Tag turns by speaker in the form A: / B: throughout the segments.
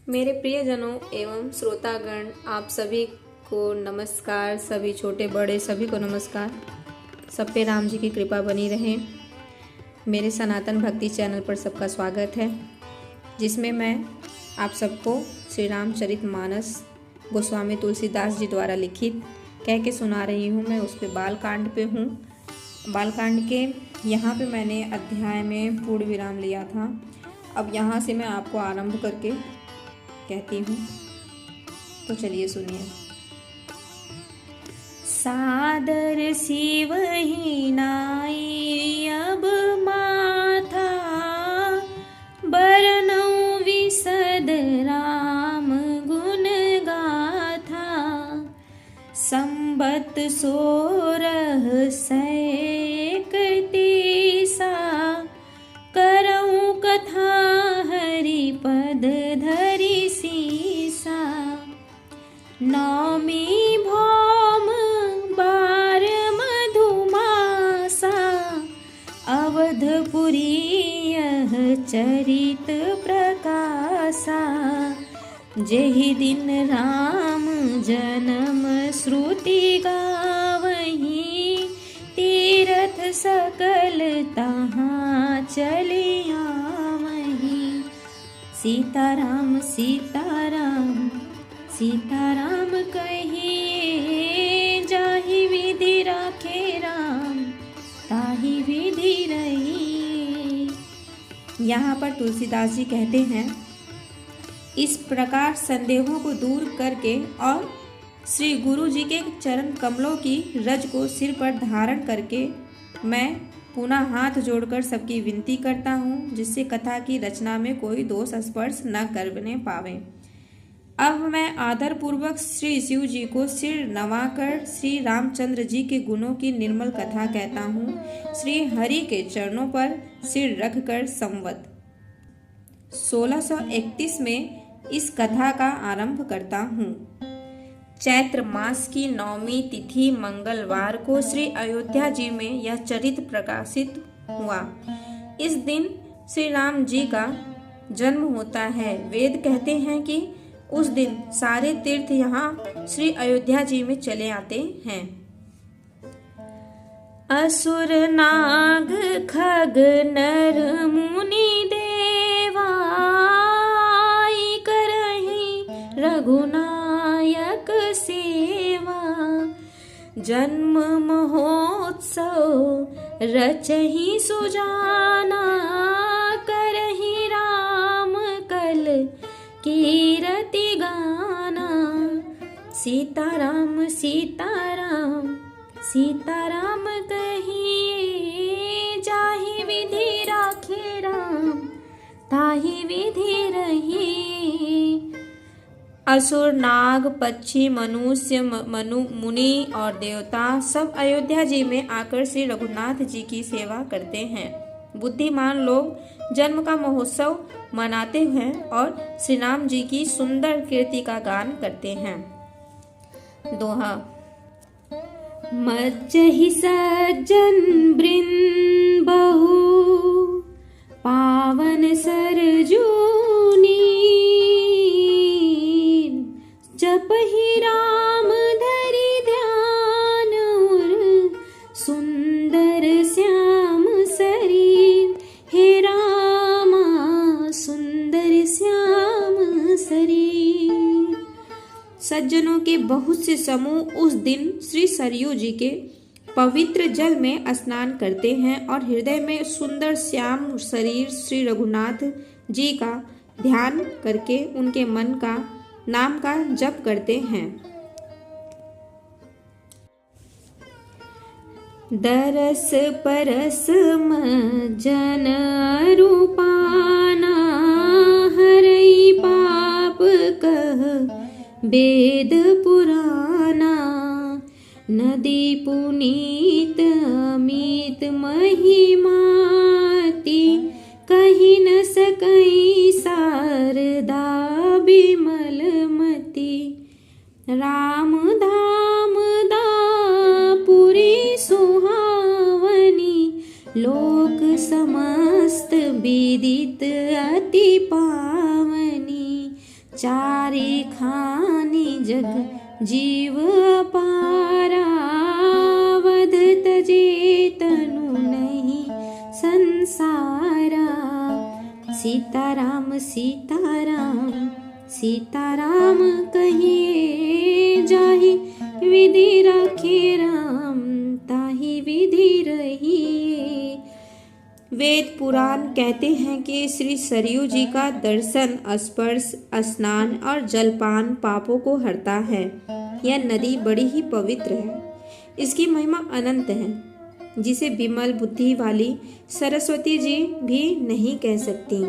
A: मेरे प्रियजनों एवं श्रोतागण, आप सभी को नमस्कार। सभी छोटे बड़े सभी को नमस्कार। सब पे राम जी की कृपा बनी रहे। मेरे सनातन भक्ति चैनल पर सबका स्वागत है, जिसमें मैं आप सबको श्री रामचरितमानस गोस्वामी तुलसीदास जी द्वारा लिखित कह के सुना रही हूँ। मैं उस पे बालकांड पे हूँ। बालकांड के यहाँ पे मैंने अध्याय में पूर्ण विराम लिया था। अब यहाँ से मैं आपको आरंभ करके कहती हूँ, तो चलिए सुनिए। सादर शिवहि नाई अब माथा, बरनऊ विशद राम गुण गाथा। संबत 1631 करऊँ कथा हरिपद धरि सीसा। नौमी भौम 12 मधुमासा, अवधपुरी यह चरित प्रकाशा। जेहि दिन राम जन्म श्रुति गावहीं, तीरथ सकल तहाँ चले आवहीं। सीताराम सीताराम सीताराम कहिए, जाहि विधि राखे राम ताहि विधि रही। यहाँ पर तुलसीदास जी कहते हैं, इस प्रकार संदेहों को दूर करके और श्री गुरु जी के चरण कमलों की रज को सिर पर धारण करके मैं पुनः हाथ जोड़कर सबकी विनती करता हूँ, जिससे कथा की रचना में कोई दोष स्पर्श न करने पावे। अब मैं आदर पूर्वक श्री शिव जी को सिर नवाकर श्री रामचंद्र जी के गुणों की निर्मल कथा कहता हूँ। श्री हरि के चरणों पर सिर रखकर संवत 1631 में इस कथा का आरंभ करता हूँ। चैत्र मास की 9वीं तिथि मंगलवार को श्री अयोध्या जी में यह चरित प्रकाशित हुआ। इस दिन श्री राम जी का जन्म होता है। वेद कहते हैं कि उस दिन सारे तीर्थ यहाँ श्री अयोध्या जी में चले आते हैं। असुर नाग खग नर मुनि देवा, करहि रघुनायक सेवा। जन्म महोत्सव रचहि सुजाना, करहि राम कल कीरति गाना। सीताराम सीताराम सीताराम कहिए, जाहि विधि राखे राम ताहि विधि रही। असुर नाग पक्षी मनुष्य मुनि और देवता सब अयोध्या जी में आकर श्री रघुनाथ जी की सेवा करते हैं। बुद्धिमान लोग जन्म का महोत्सव मनाते हैं और श्री राम जी की सुंदर कीर्ति का गान करते हैं। दोहा। मज्जहि सज्जन वृंद बहु, पावन सरजूनी। जपहि राम धरि ध्यान, उर सुंदर श्याम शरीर। हे रामा सुंदर श्याम शरीर। सज्जनों के बहुत से समूह उस दिन श्री सरयू जी के पवित्र जल में स्नान करते हैं और हृदय में सुंदर श्याम शरीर श्री रघुनाथ जी का ध्यान करके उनके मन का नाम का जप करते हैं। दरस परस जन रूपाना, हरई पाप कह वेद पुराना। नदी पुनीत अमित महिमाति, कही न सकई शारदा बिमल मति। राम धाम दापुरी सुहावनी, लोक समस्त विदित अति पावनी। चारे खानी जग जीव पारा, वध तजे तनु नहीं संसारा। सीताराम सीताराम सीताराम कहिए, जाहि विधि राखे राम ताहि विधि रहिए। वेद पुराण कहते हैं कि श्री सरयू जी का दर्शन, स्पर्श, स्नान और जलपान पापों को हरता है। यह नदी बड़ी ही पवित्र है। इसकी महिमा अनंत है, जिसे विमल बुद्धि वाली सरस्वती जी भी नहीं कह सकती।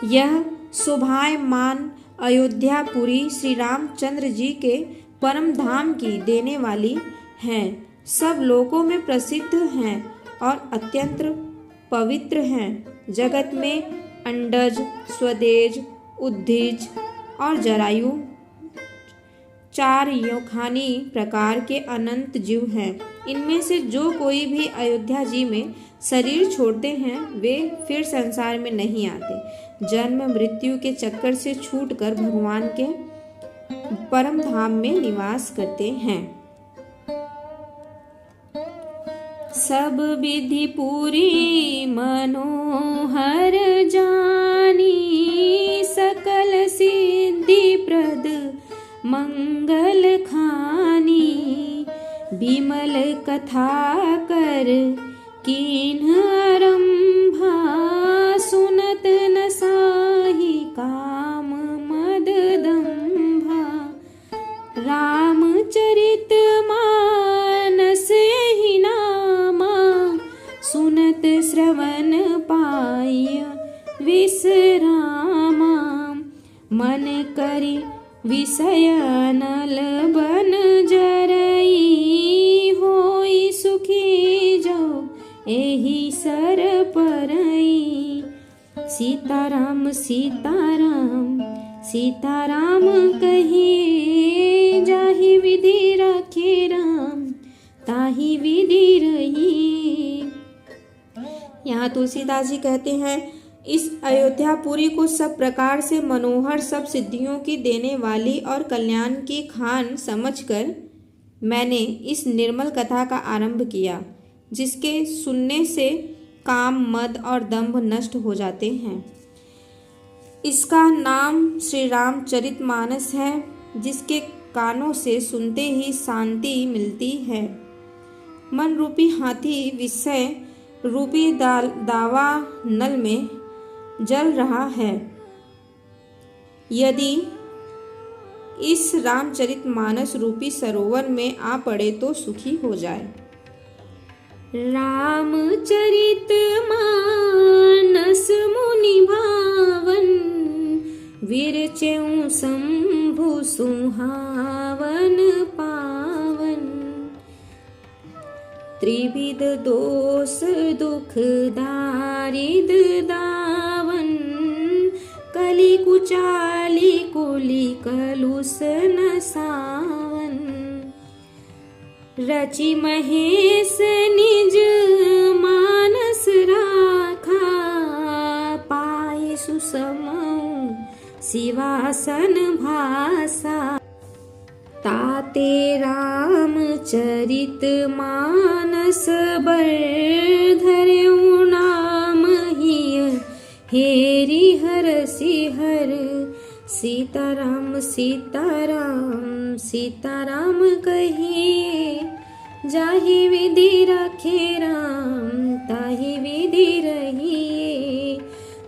A: यह शोभायमान अयोध्यापुरी श्री रामचंद्र जी के परम धाम की देने वाली है। सब लोकों में प्रसिद्ध हैं और अत्यंत पवित्र हैं। जगत में अंडज, स्वदेज, उद्धिज और जरायु 4 योखानी प्रकार के अनंत जीव हैं। इनमें से जो कोई भी अयोध्या जी में शरीर छोड़ते हैं, वे फिर संसार में नहीं आते। जन्म मृत्यु के चक्कर से छूटकर भगवान के परम धाम में निवास करते हैं। सब विधि पूरी मनोहर जानी, सकल सिद्धि प्रद मंगल खानी। विमल कथा कर कीन्ह आरंभा, सुनत न साहि काम मद दंभा। रामचरित मानस ही नामा, सुनत श्रवण पाय विश्रामा। मन करि विषय नल बन जरई, होई सुखी जो एहि सर परई। सीताराम सीताराम सीताराम कहिए, जाहि विधि राखे राम ताहि विधि रहिए। यहाँ तुलसीदास जी कहते हैं, इस अयोध्यापुरी को सब प्रकार से मनोहर, सब सिद्धियों की देने वाली और कल्याण की खान समझकर मैंने इस निर्मल कथा का आरंभ किया, जिसके सुनने से काम, मद और दंभ नष्ट हो जाते हैं। इसका नाम श्री रामचरितमानस है, जिसके कानों से सुनते ही शांति मिलती है। मन रूपी हाथी विषय रूपी दावा नल में जल रहा है। यदि इस रामचरितमानस रूपी सरोवर में आ पड़े तो सुखी हो जाए। रामचरित मानस मुनि भावन, विरचेउ शंभु सुहावन पावन। त्रिविध दोष दुख दारिद दावन, कली कुचाली कोली कलुष नसावन। रचि महेश निज मानस राखा, पाए सुसमौ शिवासन भाषा। ताते रामचरित मानस बर, धर्यु नाम हिय हेरि हरसि हर। सीताराम सीताराम सीताराम कहिए, जाहि विधि राखे राम ताहि विधि रहिए।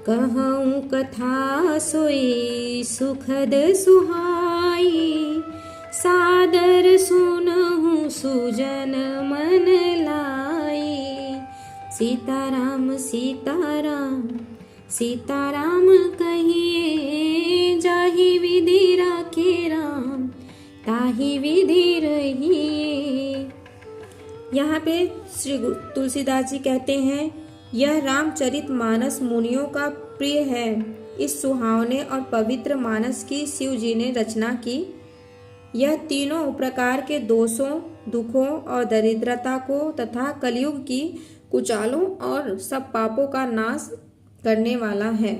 A: कहूँ कथा सोई सुखद सुहाई, सादर सुनहु सुजन मन लाई। सीताराम सीताराम सीताराम कहिए, जाहि विधि राखे राम ताहि विधि रहिए। यहाँ पे श्री तुलसीदास जी कहते हैं, यह रामचरितमानस मुनियों का प्रिय है। इस सुहावने और पवित्र मानस की शिव जी ने रचना की। यह तीनों प्रकार के दोषों, दुखों और दरिद्रता को तथा कलयुग की कुचालों और सब पापों का नाश करने वाला है।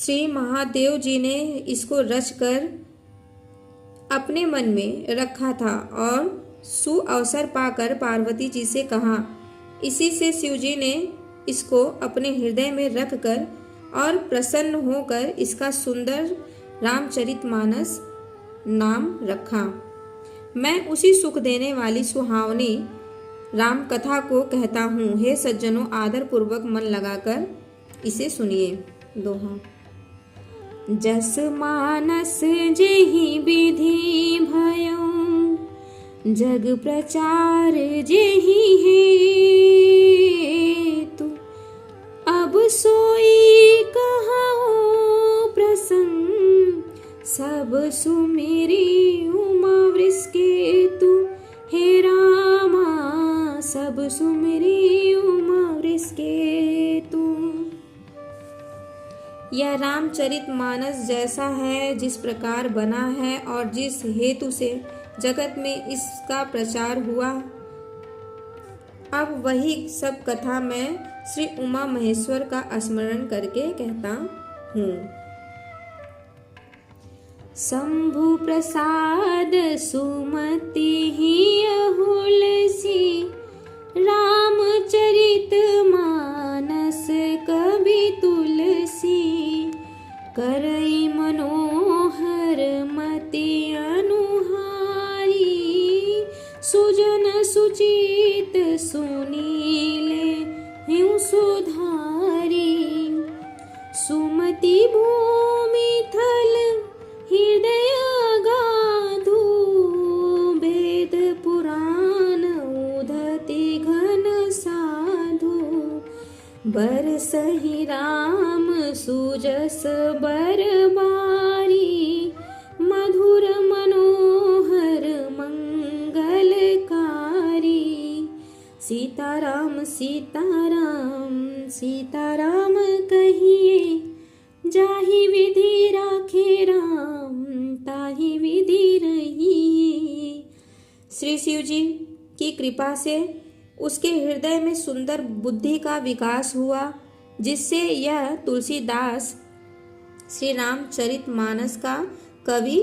A: श्री महादेव जी ने इसको रचकर अपने मन में रखा था और सुअवसर पाकर पार्वती जी से कहा। इसी से शिव जी ने इसको अपने हृदय में रखकर और प्रसन्न होकर इसका सुंदर रामचरितमानस नाम रखा। मैं उसी सुख देने वाली सुहावनी राम कथा को कहता हूँ। हे सज्जनों, आदर पूर्वक मन लगाकर इसे सुनिए। दोहा। जस मानस जेहि विधि भयो, जग प्रचार जेहि हेतु, अब सोई कहाऊं प्रसंग, सब सुमेरी उमा वृषकेतु। हे रामा, सब सुमेरी उमा वृषकेतु। यह रामचरितमानस जैसा है जिस प्रकार बना है और जिस हेतु से जगत में इसका प्रचार हुआ, अब वही सब कथा मैं श्री उमा महेश्वर का स्मरण करके कहता हूँ। शंभु प्रसाद सुमति ही अहुलसी, रामचरित मानस कवि तुलसी। करई मनोहर मति अनुहारी, सुजन सुचित सुनीले हिं सुधारी। सुमति भूमि थल हृदय अगाधु, वेद पुराण उदति घन साधु। बरसहि राम सुजस बरबारी, मधुर मनोहर मंगलकारी। सीताराम सीताराम सीताराम कहिए, जाहि विधि राखे राम, ताहि विधि रहिए। श्री शिव जी की कृपा से उसके हृदय में सुंदर बुद्धि का विकास हुआ, जिससे यह तुलसीदास श्री रामचरितमानस का कवि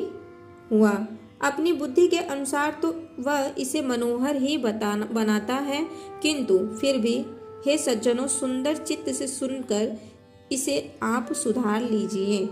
A: हुआ। अपनी बुद्धि के अनुसार तो वह इसे मनोहर ही बनाता है, किंतु फिर भी हे सज्जनों, सुंदर चित्त से सुनकर इसे आप सुधार लीजिए।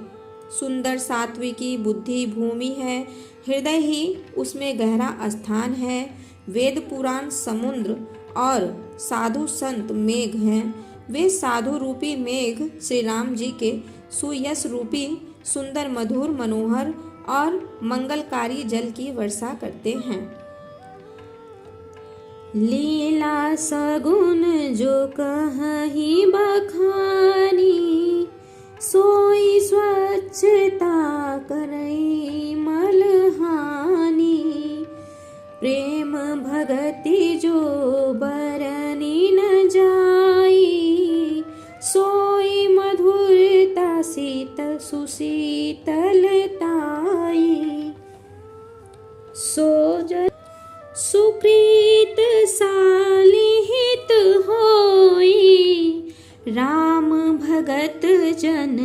A: सुंदर सात्विकी बुद्धि भूमि है, हृदय ही उसमें गहरा स्थान है। वेद पुराण समुद्र और साधु संत मेघ हैं। वे साधु रूपी मेघ श्री राम जी के सुयश रूपी सुंदर मधुर मनोहर और मंगलकारी जल की वर्षा करते हैं। लीला सगुन जो कहीं बखानी, सोई स्वच्छता करई मलहानी। प्रेम भगति जो बरनी न जाई, सोई मधुरता शीत सुशीतलताई। सो जन सुकृत सालिहित होई, राम भगत जन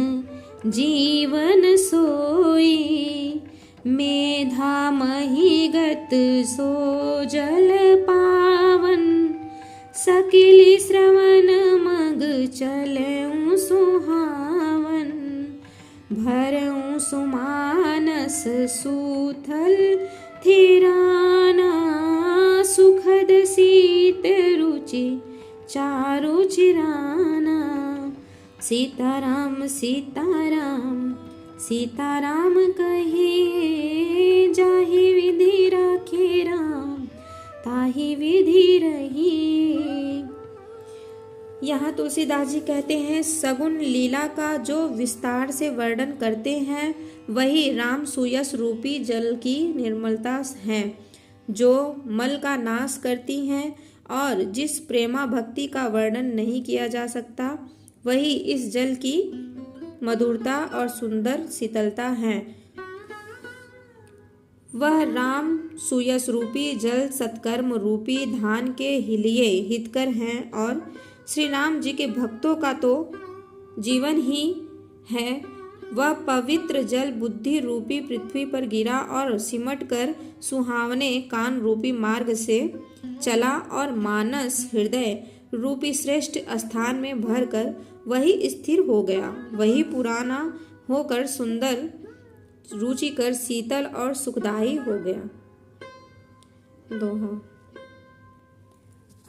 A: जीवन सोई। मेधा महिगत सो जल पावन, सकिली श्रवण मग चलऊं सुहावन। भरऊं सुमानस सूथल थिराना, सुखद शीत रुचि चारु चिराना। सीताराम सीताराम सीताराम कहिए, जाहि विधि राखे राम, ताहि विधि रहिए। यहाँ तुलसीदास जी कहते हैं, सगुन लीला का जो विस्तार से वर्णन करते हैं, वही राम सुयश रूपी जल की निर्मलता है, जो मल का नाश करती हैं। और जिस प्रेमा भक्ति का वर्णन नहीं किया जा सकता, वही इस जल की मधुरता और सुंदर शीतलता है। वह राम सुयश रूपी जल सत्कर्म रूपी धान के लिए हितकर हैं, और श्री राम जी के भक्तों का तो जीवन ही है वह पवित्र जल बुद्धि रूपी पृथ्वी पर गिरा और सिमट कर सुहावने कान रूपी मार्ग से चला और मानस हृदय रूपी श्रेष्ठ स्थान में भरकर वही स्थिर हो गया। वही पुराना होकर सुंदर, रुचिकर, शीतल और सुखदायी हो गया। दोहा।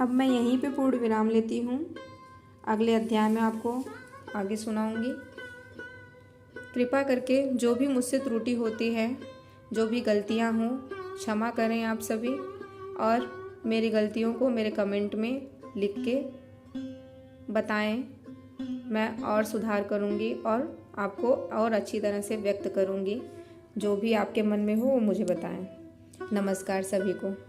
A: अब मैं यहीं पे पूर्ण विराम लेती हूँ। अगले अध्याय में आपको आगे सुनाऊंगी। कृपा करके जो भी मुझसे त्रुटि होती है, जो भी गलतियाँ हों, क्षमा करें आप सभी, और मेरी गलतियों को मेरे कमेंट में लिख के बताएं। मैं और सुधार करूँगी और आपको और अच्छी तरह से व्यक्त करूँगी। जो भी आपके मन में हो वो मुझे बताएं। नमस्कार सभी को।